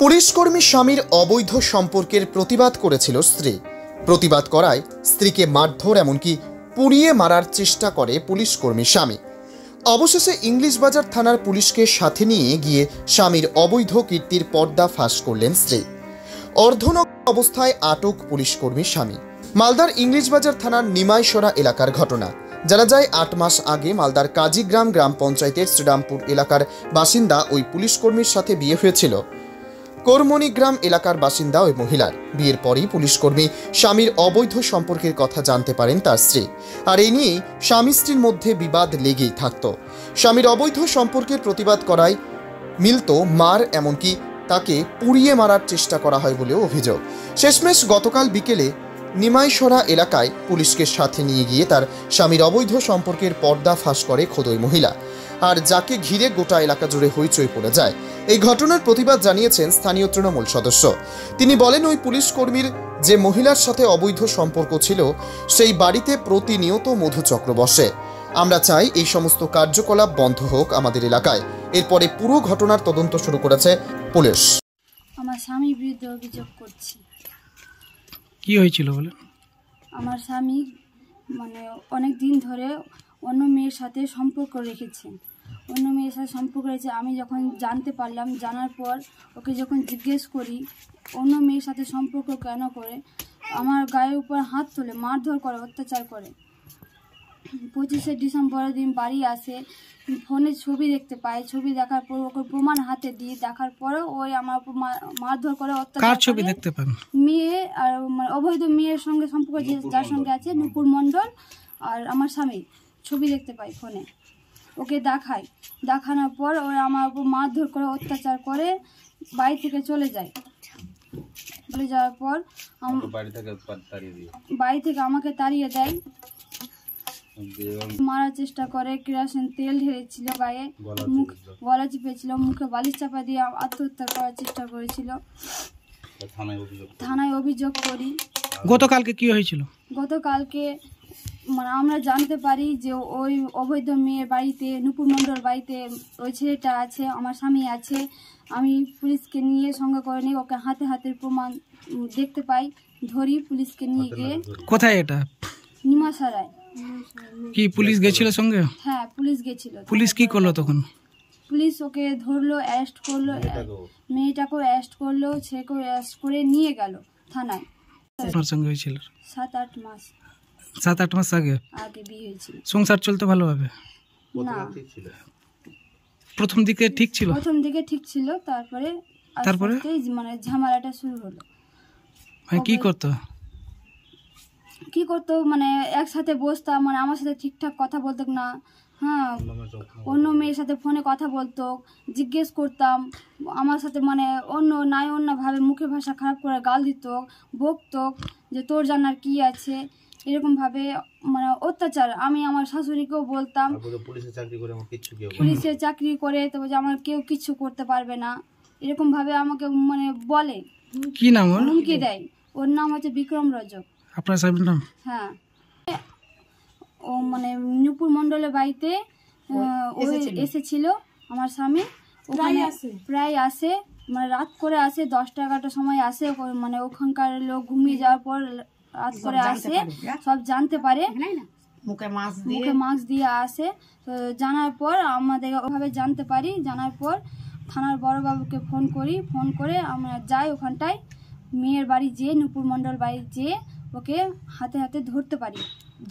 পুলিশকর্মী স্বামীর অবৈধ সম্পর্কের প্রতিবাদ করেছিল স্ত্রী। প্রতিবাদ করায় স্ত্রীকে মারধর এমনকি পুড়িয়ে মারার চেষ্টা করে পুলিশকর্মী স্বামী। অবশেষে ইংলিশ বাজার থানার পুলিশকে সাথে নিয়ে গিয়ে স্বামীর অবৈধ কীর্তির পর্দা ফাঁস করলেন স্ত্রী। অর্ধনগ্ন অবস্থায় আটক পুলিশকর্মী স্বামী। মালদার ইংলিশ বাজার থানার নিমাইসরা এলাকার ঘটনা। জানা যায় ৮ মাস আগে মালদার কাজীগ্রাম গ্রাম পঞ্চায়েতের শ্রীরামপুর এলাকার বাসিন্দা ওই পুলিশকর্মীর সাথে বিয়ে হয়েছিল। করমণিগ্রাম এলাকার বাসিন্দা ওই মহিলার। বিয়ের পরই পুলিশকর্মী স্বামীর অবৈধ সম্পর্কের কথা জানতে পারেন তার স্ত্রী। আর এই নিয়েই স্বামী স্ত্রীর মধ্যে বিবাদ লেগেই থাকত। স্বামীর অবৈধ সম্পর্কের প্রতিবাদ করায় মিলত মার, এমনকি তাকে পুড়িয়ে মারার চেষ্টা করা হয় বলেও অভিযোগ। শেষমেশ গতকাল বিকেলে নিমাইসরা এলাকায় পুলিশকে সাথে নিয়ে গিয়ে তার স্বামীর অবৈধ সম্পর্কের পর্দা ফাঁস করে খোদ ওই মহিলা, আর যাকে ঘিরে গোটা এলাকা জুড়ে হইচই পড়ে যায়। এই ঘটনার প্রতিবাদ জানিয়েছেন স্থানীয় তৃণমূল সদস্য। তিনি বলেন, ওই পুলিশ কর্মীর যে মহিলার সাথে অবৈধ সম্পর্ক ছিল সেই বাড়িতে প্রতিনিয়ত মধুচক্র বসে। আমরা চাই এই সমস্ত কার্যকলাপ বন্ধ হোক আমাদের এলাকায়। এরপরে পুরো ঘটনার তদন্ত শুরু করেছে পুলিশ। আমার স্বামীর বিরুদ্ধে অভিযোগ করছি। কি হয়েছিল বলে? আমার স্বামী অনেক দিন ধরে অন্য মেয়ের সাথে সম্পর্ক রেখেছে। আমি যখন জানতে পারলাম, জানার পর ওকে যখন জিজ্ঞেস করি অন্য মেয়ের সাথে সম্পর্ক কেন করে, আমার গায়ের উপর হাত তোলে, মারধর করে, অত্যাচার করে। 25শে ডিসেম্বরের দিন বাড়ি আসে, ফোনে ছবি দেখতে পাই, ছবি দেখার পর ওকে প্রমাণ হাতে দিয়ে দেখার পরে ওই আমার উপর মারধর করে, অত্যাচার। কার ছবি দেখতে পান? মেয়ে আর অবৈধ মেয়ের সঙ্গে সম্পর্ক যার সঙ্গে আছে, নুপুর মণ্ডল, আর আমার স্বামী ছবি দেখতে পাই ফোনে। ওকে দেখানোর পর ওরা আমার উপর মারধর করে, অত্যাচার করে, বাড়ি থেকে চলে যায়। চলে যাওয়ার পর বাড়ি থেকে আমাকে তাড়িয়ে দেয়, মারার চেষ্টা করে। কেরোসিন তেল ঢেলেছিল গায়ে, গলা চিপেছিল, মুখে বালিশ চাপা দিয়ে আত্মহত্যা করার চেষ্টা করেছিল। থানায় অভিযোগ করি। গতকালকে কি হয়েছিল? গতকালকে আমরা জানতে পারি যে ওই অবৈধ মেয়ের বাড়িতে, নুপুর মণ্ডল বাড়িতে ওই ছেলেটা আছে, আমার স্বামী আছে। আমি পুলিশকে নিয়ে সঙ্গে করে নিই, ওকে হাতে হাতের প্রমাণ দেখতে পাই, ধরি, পুলিশকে নিয়ে গিয়ে। কোথায় এটা? নিমাইসরায়। কি পুলিশ গেছিল সঙ্গে? হ্যাঁ, পুলিশ গেছিল। পুলিশ কি করলো তখন? পুলিশ ওকে ধরলো, অ্যারেস্ট করলো, মেয়েটাকেও অ্যারেস্ট করলো, ছেলেকেও অ্যারেস্ট করে নিয়ে গেল থানায়। আপনার সঙ্গে হয়েছিল? 7-8 মাস। 7-8 মাস আগে বিয়ে হয়েছিল। সংসার চলতে ভালোভাবে? না, প্রথম দিকে ঠিক ছিল। তারপরে ঝামেলাটা শুরু হলো। কি করতো একসাথে বসতাম, আমার সাথে ঠিকঠাক কথা বলতো না। হ্যাঁ, অন্য মেয়ের সাথে ফোনে কথা বলতো, জিজ্ঞেস করতাম আমার সাথে, অন্যভাবে মুখের ভাষা খারাপ করে গাল দিত, বকতো যে তোর জানার কি আছে, এরকমভাবে অত্যাচার। আমি আমার শাশুড়িকেও বলতাম, পুলিশের চাকরি করে তো আমার কেউ কিছু করতে পারবে না, এরকমভাবে আমাকে বলে। কি নাম? হুমকি দেয়। ওর নাম হচ্ছে বিক্রম রজক। আপনার স্বামীর নাম? হ্যাঁ, ও নুপুর মণ্ডলের বাড়িতে এসেছিল আমার স্বামী। প্রায় আসে, রাত করে আসে, 10টা-11টার সময় আসে। ওখানকার লোক ঘুমিয়ে যাওয়ার পর রাত করে আসে, সব জানতে পারে, মুখে মাস্ক দিয়ে আসে। তো জানার পর আমাদের ওভাবে জানতে পারি। জানার পর থানার বড়বাবুকে ফোন করে আমরা যাই ওখানটায়, মেয়ের বাড়ি যেয়ে, নুপুর মণ্ডল বাড়ি যেয়ে ওকে হাতে হাতে ধরতে পারি।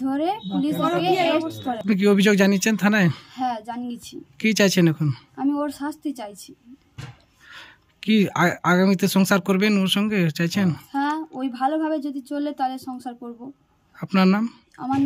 ধরে পুলিশ ওকে অ্যারেস্ট করে। আপনি কি অভিযোগ জানিয়েছেন থানায়? হ্যাঁ, জানিয়েছি। কি চাইছেন এখন? আমি ওর শাস্তি চাইছি। কি আগামীতে সংসার করবেন ওর সঙ্গে চাইছেন? হ্যাঁ, ওই ভালোভাবে যদি চলে তাহলে সংসার করব। আপনার নাম? আমার নাম